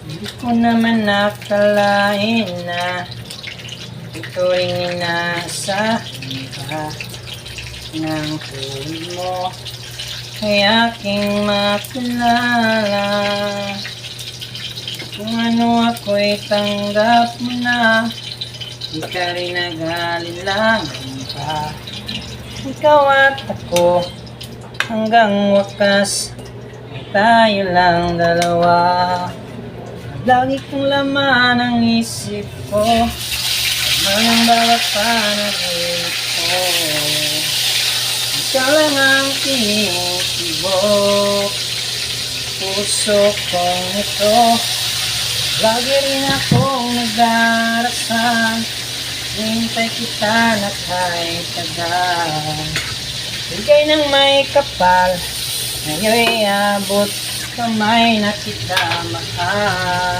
Hindi ko naman nakalain na ito rin inasahan ka ng huli mo ay aking makilala. Kung ano ako'y tanggap mo na, di ka rin nag-alilangan pa. Ikaw at ako hanggang wakas ay tayo lang dalawa. Lagi kong laman ang isip ko, man ang bawat panaginip ko. Ikaw lang ang tinitibok puso kong ito. Lagi rin akong nagdarasal, hintay kita na kahit tagal. Bigay ng may kapal, ngayon'y abot kamay na kita mahal.